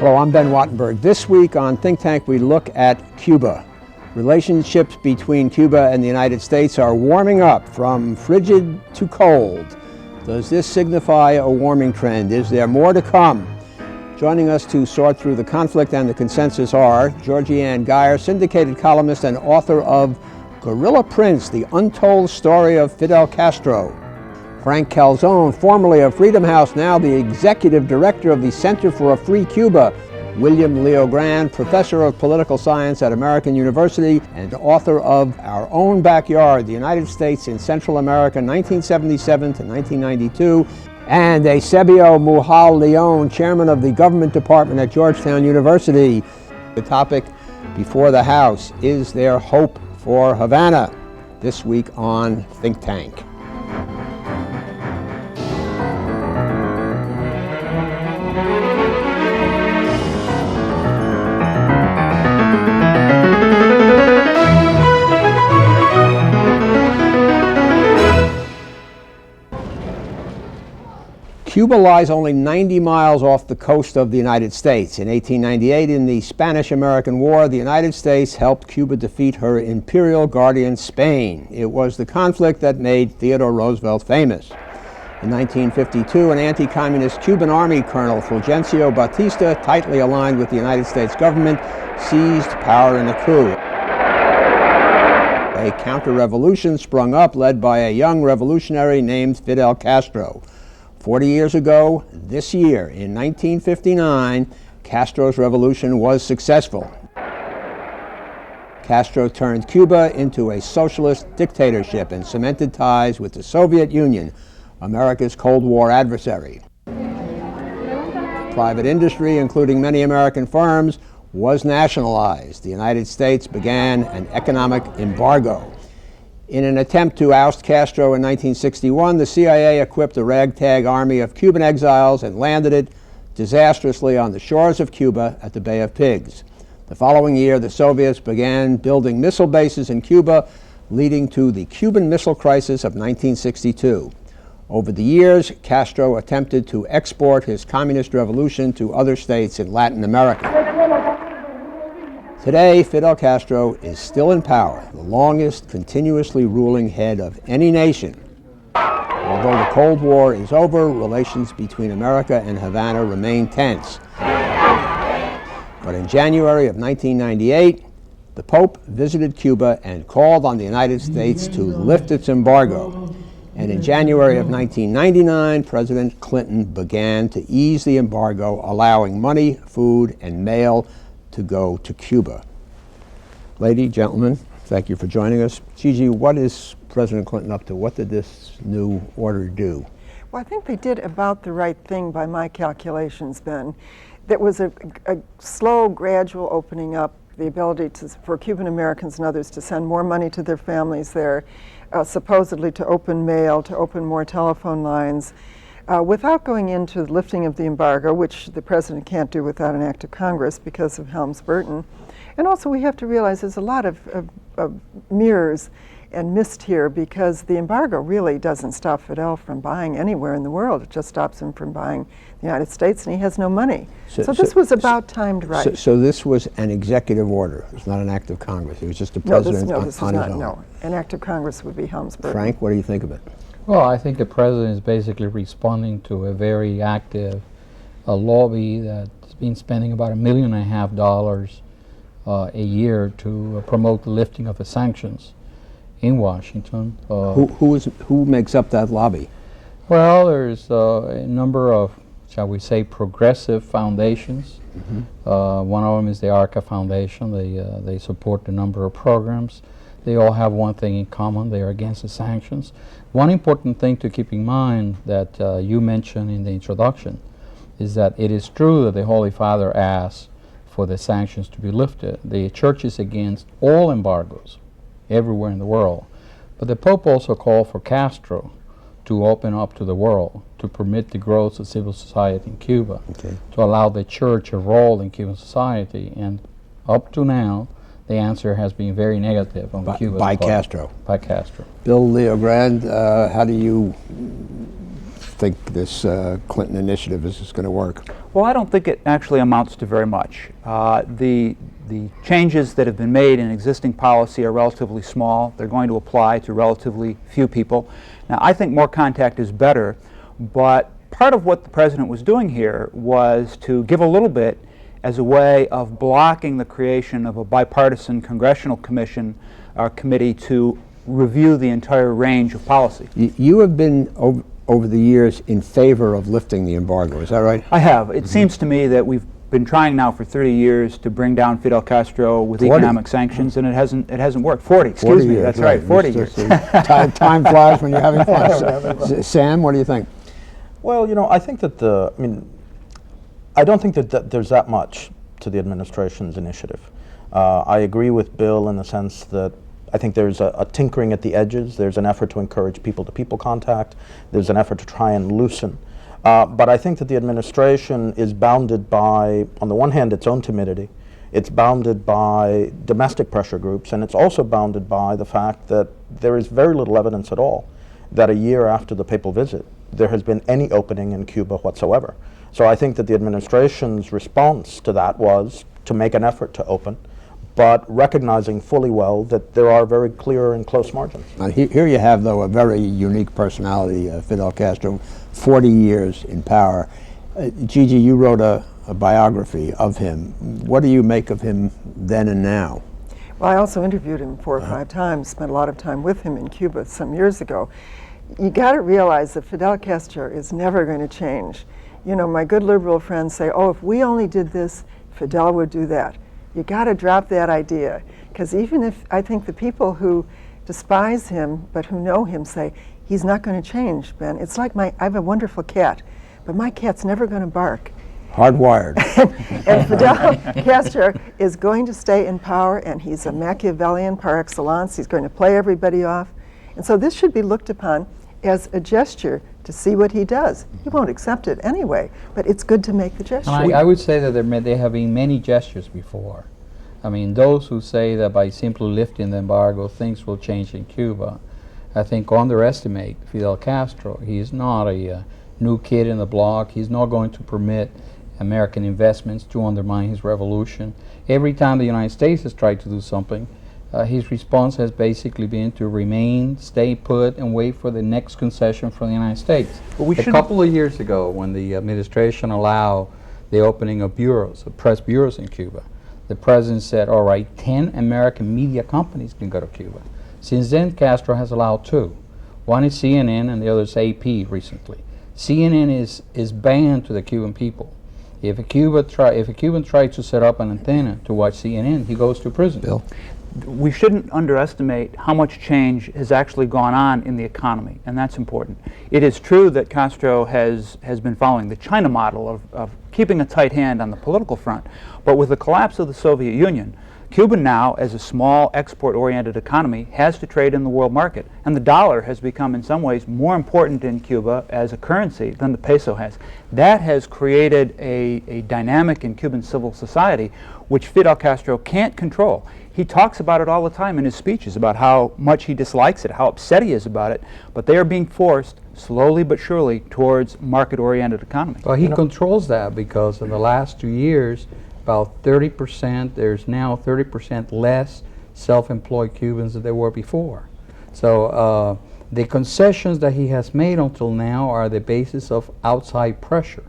Hello, I'm Ben Wattenberg. This week on Think Tank, we look at Cuba. Relationships between Cuba and the United States are warming up from frigid to cold. Does this signify a warming trend? Is there more to come? Joining us to sort through the conflict and the consensus are Georgie Anne Geyer, syndicated columnist and author of Guerilla Prince, the Untold Story of Fidel Castro. Frank Calzon, formerly of Freedom House, now the executive director of the Center for a Free Cuba. William LeoGrande, professor of political science at American University and author of Our Own Backyard, the United States in Central America, 1977 to 1992. And Eusebio Mujal-Leon, chairman of the government department at Georgetown University. The topic before the House: is there hope for Havana? This week on Think Tank. Cuba lies only 90 miles off the coast of the United States. In 1898, in the Spanish-American War, the United States helped Cuba defeat her imperial guardian, Spain. It was the conflict that made Theodore Roosevelt famous. In 1952, an anti-communist Cuban army colonel, Fulgencio Batista, tightly aligned with the United States government, seized power in a coup. A counter-revolution sprung up, led by a young revolutionary named Fidel Castro. 40 years ago, this year, in 1959, Castro's revolution was successful. Castro turned Cuba into a socialist dictatorship and cemented ties with the Soviet Union, America's Cold War adversary. Private industry, including many American firms, was nationalized. The United States began an economic embargo. In an attempt to oust Castro in 1961, the CIA equipped a ragtag army of Cuban exiles and landed it disastrously on the shores of Cuba at the Bay of Pigs. The following year, the Soviets began building missile bases in Cuba, leading to the Cuban Missile Crisis of 1962. Over the years, Castro attempted to export his communist revolution to other states in Latin America. Today, Fidel Castro is still in power, the longest continuously ruling head of any nation. Although the Cold War is over, relations between America and Havana remain tense. But in January of 1998, the Pope visited Cuba and called on the United States to lift its embargo. And in January of 1999, President Clinton began to ease the embargo, allowing money, food, and mail to go to Cuba. Lady, gentlemen, thank you for joining us. Gigi, what is President Clinton up to? What did this new order do? Well, I think they did about the right thing by my calculations, Ben. That was a slow, gradual opening up, the ability for Cuban Americans and others to send more money to their families there, supposedly to open mail, to open more telephone lines, without going into the lifting of the embargo, which the president can't do without an act of Congress because of Helms-Burton. And also we have to realize there's a lot of mirrors and mist here, because the embargo really doesn't stop Fidel from buying anywhere in the world. It just stops him from buying the United States, and he has no money. So this was about timed right. So this was an executive order. It was not an act of Congress. It was just the president on his own. No, an act of Congress would be Helms-Burton. Frank, what do you think of it? Well, I think the president is basically responding to a very active lobby that's been spending about $1.5 million a year to promote the lifting of the sanctions in Washington. Who makes up that lobby? Well, there's a number of, shall we say, progressive foundations. Mm-hmm. One of them is the ARCA Foundation. They support a number of programs. They all have one thing in common: they are against the sanctions. One important thing to keep in mind that you mentioned in the introduction is that it is true that the Holy Father asked for the sanctions to be lifted. The Church is against all embargoes everywhere in the world. But the Pope also called for Castro to open up to the world, to permit the growth of civil society in Cuba, to allow the Church a role in Cuban society. And up to now, the answer has been very negative on Cuba. By Castro. By Castro. Bill LeoGrande, how do you think this Clinton initiative is going to work? Well, I don't think it actually amounts to very much. The changes that have been made in existing policy are relatively small. They're going to apply to relatively few people. Now, I think more contact is better, but part of what the president was doing here was to give a little bit as a way of blocking the creation of a bipartisan congressional commission or committee to review the entire range of policy. You have been over the years in favor of lifting the embargo, is that right? I have. It seems to me that we've been trying now for 30 years to bring down Fidel Castro with 40. economic sanctions, and it hasn't worked. 40, excuse me, years, that's right, 40 years. Time flies when you're having fun. Sam, what do you think? Well, you know, I think that I don't think that there's that much to the administration's initiative. I agree with Bill in the sense that I think there's a tinkering at the edges. There's an effort to encourage people-to-people contact. There's an effort to try and loosen. But I think that the administration is bounded by, on the one hand, its own timidity. It's bounded by domestic pressure groups, and it's also bounded by the fact that there is very little evidence at all that a year after the papal visit, there has been any opening in Cuba whatsoever. So I think that the administration's response to that was to make an effort to open, but recognizing fully well that there are very clear and close margins. Now, here you have, though, a very unique personality, Fidel Castro, 40 years in power. Gigi, you wrote a biography of him. What do you make of him then and now? Well, I also interviewed him 4 or 5 times, spent a lot of time with him in Cuba some years ago. You got to realize that Fidel Castro is never going to change. You know, my good liberal friends say, oh, if we only did this, Fidel would do that. You got to drop that idea, because even if I think the people who despise him but who know him say, he's not going to change, Ben. It's like I have a wonderful cat, but my cat's never going to bark. Hardwired. And Fidel Castro is going to stay in power, and he's a Machiavellian par excellence. He's going to play everybody off. And so this should be looked upon as a gesture to see what he does. He won't accept it anyway, but it's good to make the gesture. I would say that there have been many gestures before. I mean, those who say that by simply lifting the embargo, things will change in Cuba, I think underestimate Fidel Castro. He is not a new kid in the block. He's not going to permit American investments to undermine his revolution. Every time the United States has tried to do something, his response has basically been to remain, stay put, and wait for the next concession from the United States. A couple of years ago, when the administration allowed the opening of bureaus, of press bureaus in Cuba, the president said, all right, 10 American media companies can go to Cuba. Since then, Castro has allowed 2. One is CNN and the other is AP recently. CNN is banned to the Cuban people. If a Cuban tries to set up an antenna to watch CNN, he goes to prison. Bill? We shouldn't underestimate how much change has actually gone on in the economy, and that's important. It is true that Castro has been following the China model of keeping a tight hand on the political front, but with the collapse of the Soviet Union, Cuba now, as a small export-oriented economy, has to trade in the world market, and the dollar has become in some ways more important in Cuba as a currency than the peso has. That has created a dynamic in Cuban civil society which Fidel Castro can't control. He talks about it all the time in his speeches, about how much he dislikes it, how upset he is about it, but they are being forced slowly but surely towards market-oriented economy. Well, he controls that because in the last 2 years, about 30%, there's now 30% less self-employed Cubans than there were before. So the concessions that he has made until now are the basis of outside pressure,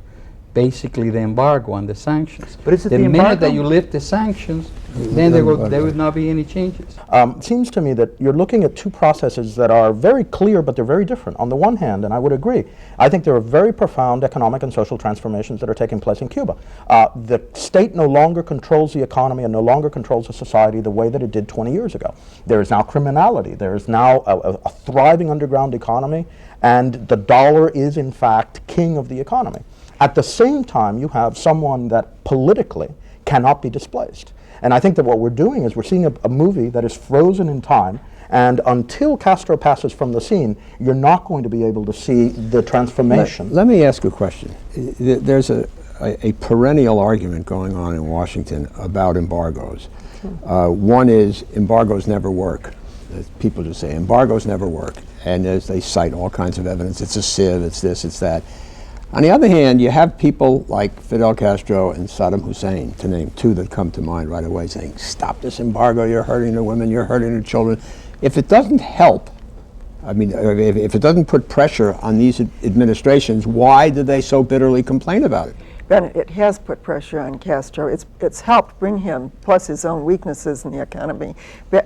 basically the embargo and the sanctions. But is it the minute embargo? that you lift the sanctions, then there would not be any changes. It seems to me that you're looking at 2 processes that are very clear, but they're very different. On the one hand, and I would agree, I think there are very profound economic and social transformations that are taking place in Cuba. The state no longer controls the economy and no longer controls the society the way that it did 20 years ago. There is now criminality. There is now a thriving underground economy, and the dollar is, in fact, king of the economy. At the same time, you have someone that politically cannot be displaced. And I think that what we're doing is we're seeing a movie that is frozen in time, and until Castro passes from the scene, you're not going to be able to see the transformation. Let me ask a question. There's a perennial argument going on in Washington about embargoes. One is embargoes never work. People just say embargoes never work. And as they cite all kinds of evidence, it's a sieve, it's this, it's that. On the other hand, you have people like Fidel Castro and Saddam Hussein, to name two that come to mind right away, saying, stop this embargo, you're hurting the women, you're hurting the children. If it doesn't help, I mean, if it doesn't put pressure on these administrations, why do they so bitterly complain about it? Ben, it has put pressure on Castro. It's helped bring him, plus his own weaknesses in the economy,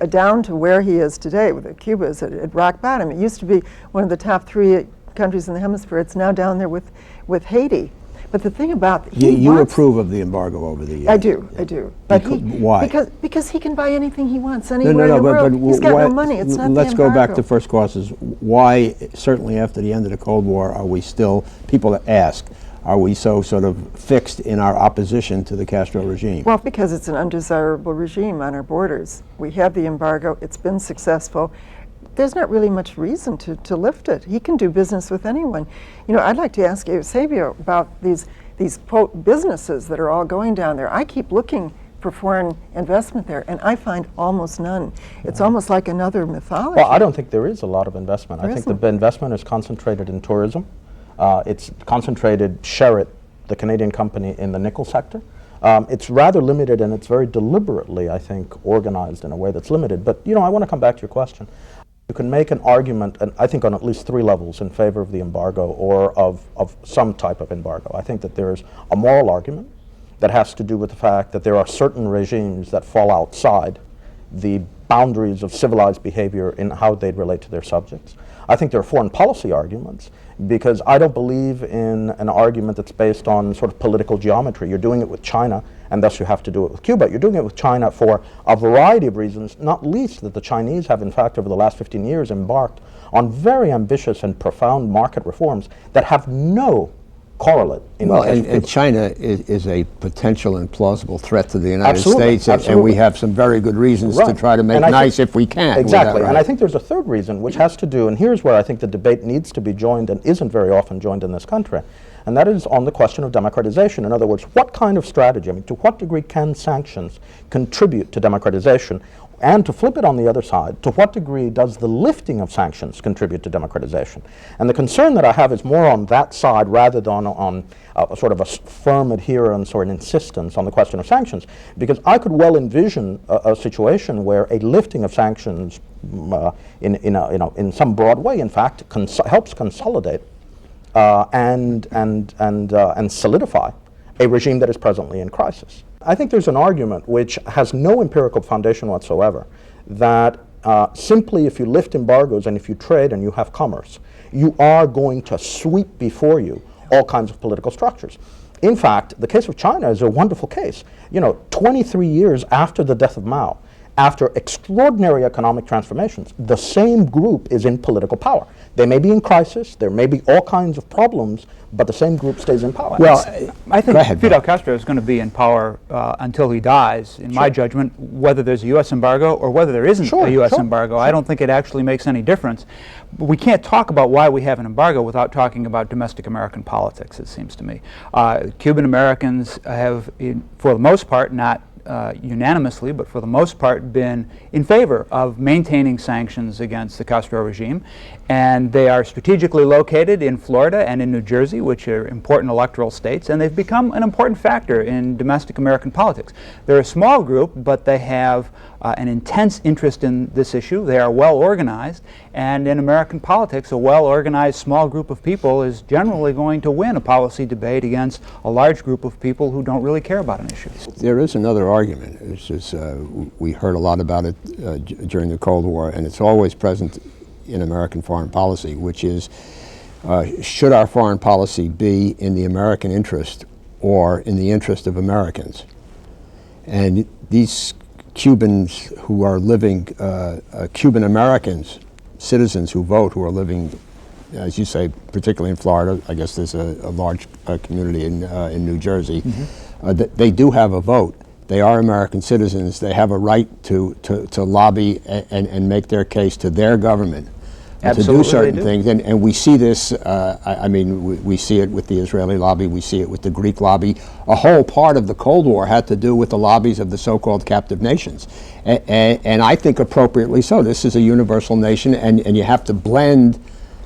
down to where he is today. With Cuba is at rock bottom. It used to be one of the top 3 countries in the hemisphere. It's now down there with Haiti. But the thing about you approve of the embargo over the years. I do. But why? Because he can buy anything he wants anywhere in the world. He's got no money. It's not the embargo. Let's go back to first causes. Why, certainly after the end of the Cold War, are we still, people ask, are we so sort of fixed in our opposition to the Castro regime? Well, because it's an undesirable regime on our borders. We have the embargo. It's been successful. There's not really much reason to lift it. He can do business with anyone. You know, I'd like to ask Eusebio about these quote businesses that are all going down there. I keep looking for foreign investment there, and I find almost none. It's almost like another mythology. Well, I don't think there is a lot of investment. I think the investment is concentrated in tourism. It's concentrated, Sherritt, the Canadian company, in the nickel sector. It's rather limited, and it's very deliberately, I think, organized in a way that's limited. But, you know, I want to come back to your question. You can make an argument, and I think on at least 3 levels, in favor of the embargo or of some type of embargo. I think that there's a moral argument that has to do with the fact that there are certain regimes that fall outside the boundaries of civilized behavior in how they relate to their subjects. I think there are foreign policy arguments, because I don't believe in an argument that's based on sort of political geometry. You're doing it with China, and thus you have to do it with Cuba. You're doing it with China for a variety of reasons, not least that the Chinese have, in fact, over the last 15 years embarked on very ambitious and profound market reforms that have no correlate in the case of Cuba. And China is a potential and plausible threat to the United Absolutely, States, absolutely. and we have some very good reasons to try to make nice if we can. Exactly, and I think there's a third reason, which has to do, and here's where I think the debate needs to be joined and isn't very often joined in this country, and that is on the question of democratization. In other words, what kind of strategy, I mean, to what degree can sanctions contribute to democratization? And to flip it on the other side, to what degree does the lifting of sanctions contribute to democratization? And the concern that I have is more on that side rather than on sort of a firm adherence or an insistence on the question of sanctions, because I could well envision a situation where a lifting of sanctions in some broad way, in fact, helps consolidate and solidify a regime that is presently in crisis. I think there's an argument which has no empirical foundation whatsoever that simply if you lift embargoes and if you trade and you have commerce, you are going to sweep before you all kinds of political structures. In fact, the case of China is a wonderful case. You know, 23 years after the death of Mao, after extraordinary economic transformations, the same group is in political power. They may be in crisis, there may be all kinds of problems, but the same group stays in power. Well, I think ahead, Fidel Castro is going to be in power until he dies, in my judgment, whether there's a U.S. embargo or whether there isn't a U.S. embargo. I don't think it actually makes any difference. But we can't talk about why we have an embargo without talking about domestic American politics, it seems to me. Cuban Americans have, for the most part, not unanimously, but for the most part, been in favor of maintaining sanctions against the Castro regime. And they are strategically located in Florida and in New Jersey, which are important electoral states, and they've become an important factor in domestic American politics. They're a small group, but they have an intense interest in this issue. They are well organized, and in American politics, a well organized small group of people is generally going to win a policy debate against a large group of people who don't really care about an issue. There is another argument. It's just, we heard a lot about it during the Cold War, and it's always present in American foreign policy, which is, should our foreign policy be in the American interest or in the interest of Americans? And these Cubans who are living, Cuban Americans, citizens who vote, who are living, as you say, particularly in Florida, I guess there's a large community in New Jersey, they do have a vote. They are American citizens. They have a right to lobby and make their case to their government. Absolutely, to do certain things, and we see this, I mean, we see it with the Israeli lobby, we see it with the Greek lobby. A whole part of the Cold War had to do with the lobbies of the so-called captive nations. And I think appropriately so. This is a universal nation, and you have to blend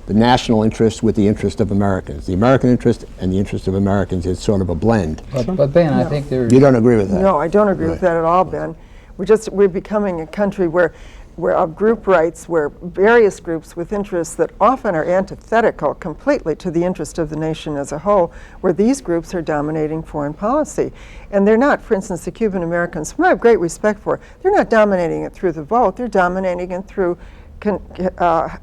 the national interest with the interest of Americans. The American interest and the interest of Americans is sort of a blend. But Ben, I think there's... You don't agree with that? No, I don't agree with that at all, Ben. We're becoming a country where of group rights, where various groups with interests that often are antithetical completely to the interest of the nation as a whole, where these groups are dominating foreign policy. And they're not, for instance, the Cuban Americans, whom I have great respect for, they're not dominating it through the vote, they're dominating it through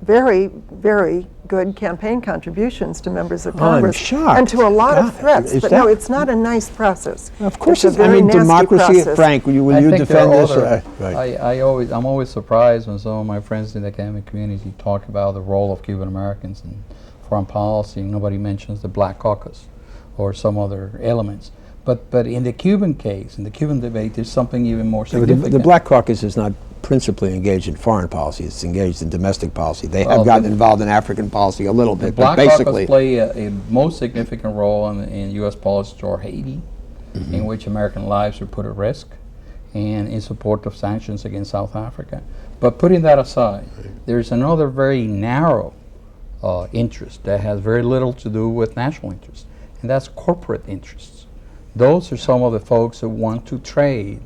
very, very good campaign contributions to members of Congress. I'm shocked. And to a lot of threats. Is But that- no, it's not a nice process. Of course, it's a I very mean, nasty democracy. process. Frank, will I you think there defend are this? other- Right. I'm always surprised when some of my friends in the academic community talk about the role of Cuban Americans in foreign policy. Nobody mentions the Black Caucus or some other elements. But in the Cuban case, in the Cuban debate, there's something even more significant. The Black Caucus is not principally engaged in foreign policy, it's engaged in domestic policy. They Well, have gotten involved in African policy a little The bit, Black but basically... Caucus play a most significant role in U.S. policy toward Haiti, in which American lives were put at risk, and in support of sanctions against South Africa. But putting that aside, there's another very narrow interest that has very little to do with national interest, and that's corporate interests. Those are some of the folks that want to trade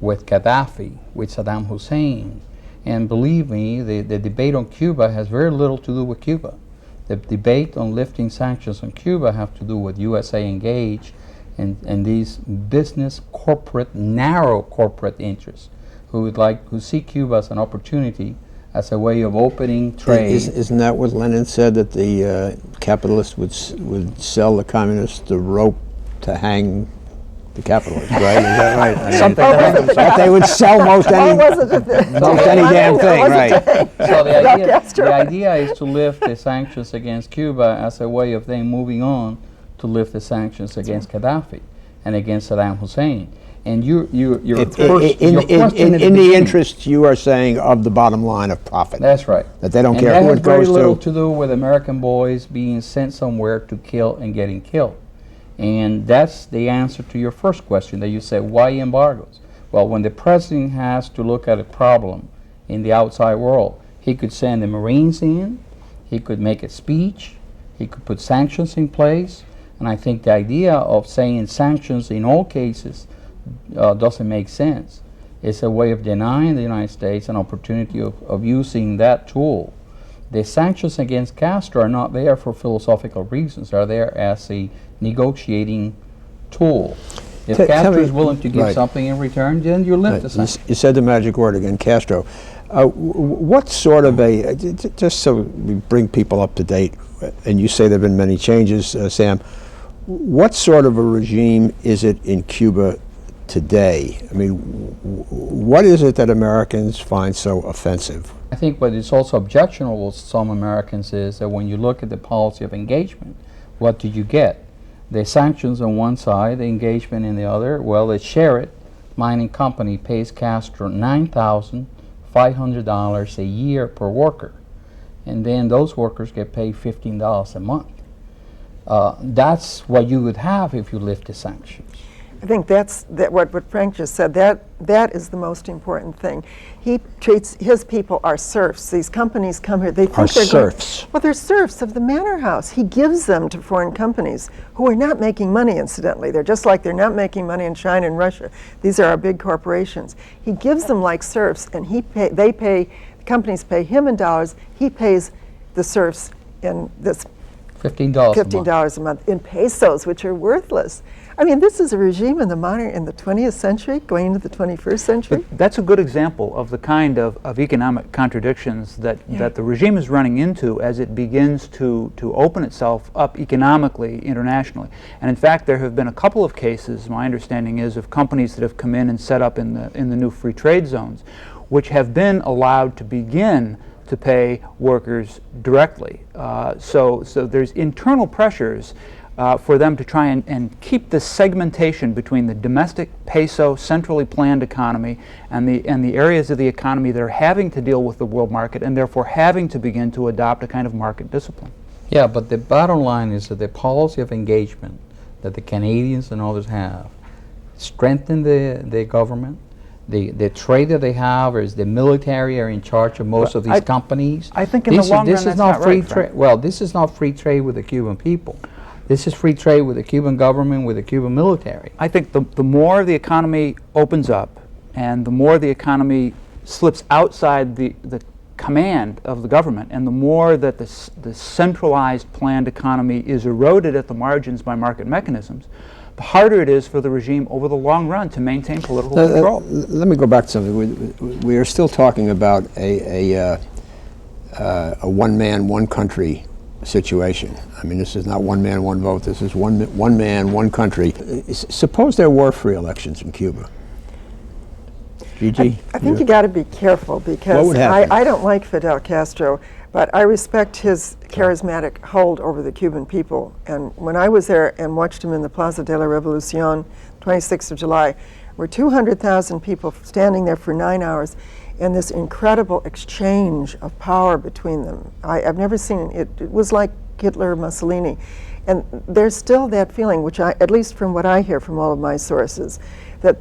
with Gaddafi, with Saddam Hussein. And believe me, the debate on Cuba has very little to do with Cuba. The debate on lifting sanctions on Cuba have to do with USA engaged and these business, corporate, narrow corporate interests who see Cuba as an opportunity, as a way of opening trade. Isn't that what Lenin said, that the capitalists would sell the communists the rope to hang the capitalists, right? Is that right? I mean, Something like that they would sell most any damn thing, right? So the idea is to lift the sanctions against Cuba as a way of then moving on to lift the sanctions against Gaddafi and against Saddam Hussein. And your In the interest, you are saying, of the bottom line of profit. That's right. That they don't And care that who has it very goes little to. to do with American boys being sent somewhere to kill and getting killed. And that's the answer to your first question that you said, why embargoes? Well, when the president has to look at a problem in the outside world, he could send the Marines in, he could make a speech, he could put sanctions in place, and I think the idea of saying sanctions in all cases doesn't make sense. It's a way of denying the United States an opportunity of using that tool. The sanctions against Castro are not there for philosophical reasons. They're there as a negotiating tool. If Castro is willing to give something in return, then you lift the sanctions. You said the magic word again, Castro. What sort of a, just so we bring people up to date, and you say there have been many changes, Sam, what sort of a regime is it in Cuba today? I mean, what is it that Americans find so offensive? I think what is also objectionable to some Americans is that when you look at the policy of engagement, what do you get? The sanctions on one side, the engagement in the other. Well, the Sherritt mining company pays Castro $9,500 a year per worker, and then those workers get paid $15 a month. That's what you would have if you lift the sanctions. I think that's what Frank just said. That is the most important thing. He treats his people are serfs. These companies come here. They think they're serfs. Well, they're serfs of the manor house. He gives them to foreign companies who are not making money. Incidentally, they're just like they're not making money in China and Russia. These are our big corporations. He gives them like serfs, and the companies pay him in dollars. He pays the serfs in this $15 a month in pesos, which are worthless. I mean, this is a regime in the 20th century, going into the 21st century. But that's a good example of the kind of economic contradictions that the regime is running into as it begins to open itself up economically internationally. And in fact, there have been a couple of cases, my understanding is, of companies that have come in and set up in the new free trade zones, which have been allowed to begin to pay workers directly. So there's internal pressures for them to try and keep the segmentation between the domestic peso centrally planned economy and the areas of the economy that are having to deal with the world market and therefore having to begin to adopt a kind of market discipline. Yeah, but the bottom line is that the policy of engagement that the Canadians and others have strengthened the government. the trade that they have, or is the military are in charge of most of these companies? I think in the long run this is that's not not free right, trade. Frank. Well, this is not free trade with the Cuban people. This is free trade with the Cuban government, with the Cuban military. I think the more the economy opens up and the more the economy slips outside the command of the government, and the more that the centralized planned economy is eroded at the margins by market mechanisms, the harder it is for the regime over the long run to maintain political control. Let me go back to something. We are still talking about a one-man, one-country situation. I mean, this is not one man, one vote. This is one man, one country. Suppose there were free elections in Cuba. Gigi? I think you got to be careful, because What would happen? I don't like Fidel Castro, but I respect his charismatic hold over the Cuban people. And when I was there and watched him in the Plaza de la Revolucion, 26th of July, were 200,000 people standing there for 9 hours, and this incredible exchange of power between them. I've never seen it. It was like Hitler, Mussolini. And there's still that feeling, which at least from what I hear from all of my sources, that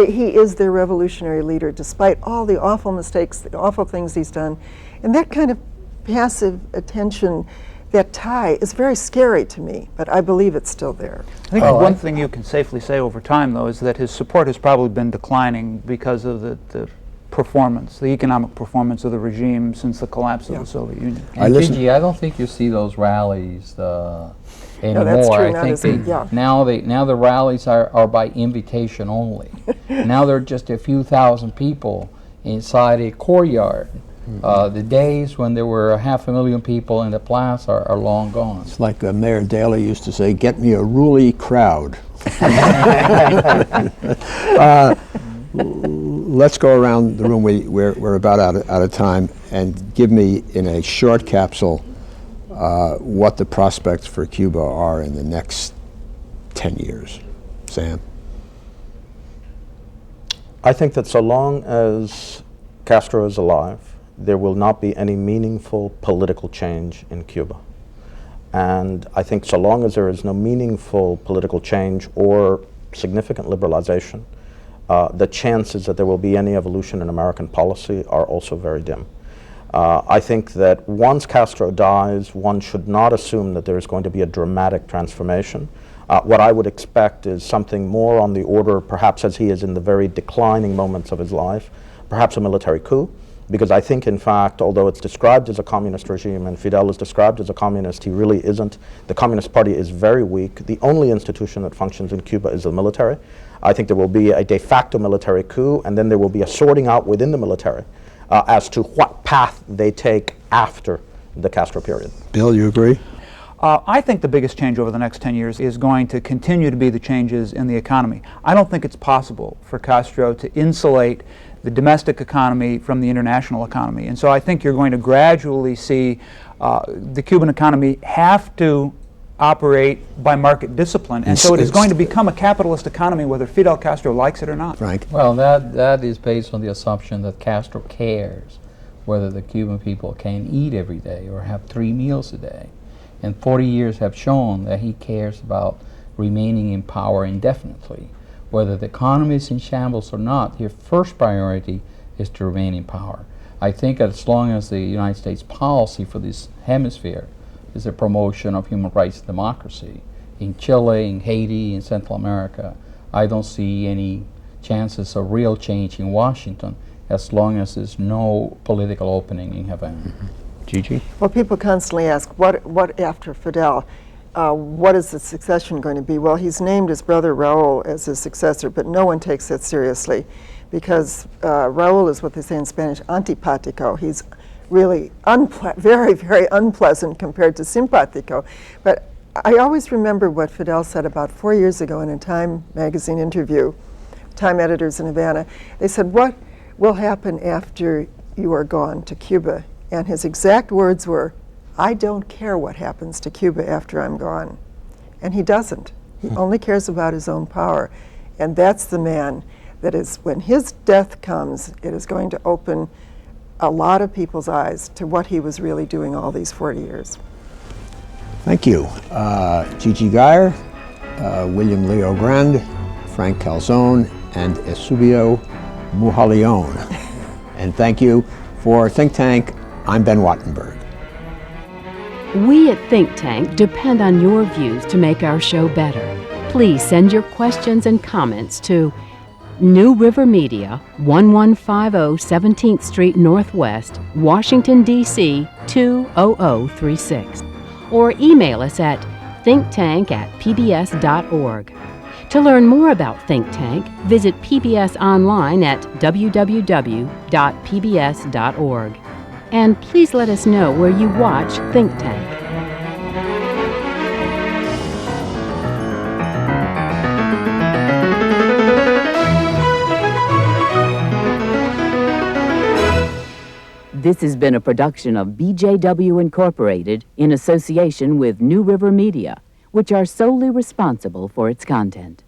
he is their revolutionary leader, despite all the awful mistakes, the awful things he's done. And that kind of passive attention, that tie, is very scary to me, but I believe it's still there. I think one thing you can safely say over time, though, is that his support has probably been declining because of the performance, the economic performance of the regime since the collapse of the Soviet Union. And Gigi, I don't think you see those rallies anymore. that's true. I think now the rallies are by invitation only. Now there are just a few thousand people inside a courtyard. The days when there were 500,000 people in the plaza are long gone. It's like Mayor Daley used to say, "Get me a ruly crowd." Let's go around the room. We're about out of time, and give me in a short capsule what the prospects for Cuba are in the next 10 years. Sam? I think that so long as Castro is alive, there will not be any meaningful political change in Cuba. And I think so long as there is no meaningful political change or significant liberalization, the chances that there will be any evolution in American policy are also very dim. I think that once Castro dies, one should not assume that there is going to be a dramatic transformation. What I would expect is something more on the order, perhaps as he is in the very declining moments of his life, perhaps a military coup, because I think, in fact, although it's described as a communist regime and Fidel is described as a communist, he really isn't. The Communist Party is very weak. The only institution that functions in Cuba is the military. I think there will be a de facto military coup, and then there will be a sorting out within the military as to what path they take after the Castro period. Bill, you agree? I think the biggest change over the next 10 years is going to continue to be the changes in the economy. I don't think it's possible for Castro to insulate the domestic economy from the international economy. And so I think you're going to gradually see the Cuban economy have to operate by market discipline. And so it is going to become a capitalist economy whether Fidel Castro likes it or not. Frank? Well, that is based on the assumption that Castro cares whether the Cuban people can eat every day or have 3 meals a day. And 40 years have shown that he cares about remaining in power indefinitely. Whether the economy is in shambles or not, his first priority is to remain in power. I think as long as the United States policy for this hemisphere is a promotion of human rights and democracy, in Chile, in Haiti, in Central America, I don't see any chances of real change in Washington as long as there's no political opening in Havana. Gigi? Well, people constantly ask, what after Fidel? What is the succession going to be? Well, he's named his brother Raul as his successor, but no one takes that seriously, because Raul is what they say in Spanish, antipático. He's really very, very unpleasant compared to simpático. But I always remember what Fidel said about 4 years ago in a Time magazine interview, Time editors in Havana. They said, "What will happen after you are gone to Cuba?" And his exact words were, "I don't care what happens to Cuba after I'm gone." And he doesn't. He only cares about his own power. And that's the man that is, when his death comes, it is going to open a lot of people's eyes to what he was really doing all these 40 years. Thank you. Georgie Geyer, William LeoGrande, Frank Calzon, and Eusebio Mujal-Leon. And thank you for Think Tank. I'm Ben Wattenberg. We at Think Tank depend on your views to make our show better. Please send your questions and comments to New River Media, 1150 17th Street Northwest, Washington, D.C. 20036, or email us at thinktank@pbs.org. To learn more about Think Tank, visit PBS online at www.pbs.org. And please let us know where you watch Think Tank. This has been a production of BJW Incorporated in association with New River Media, which are solely responsible for its content.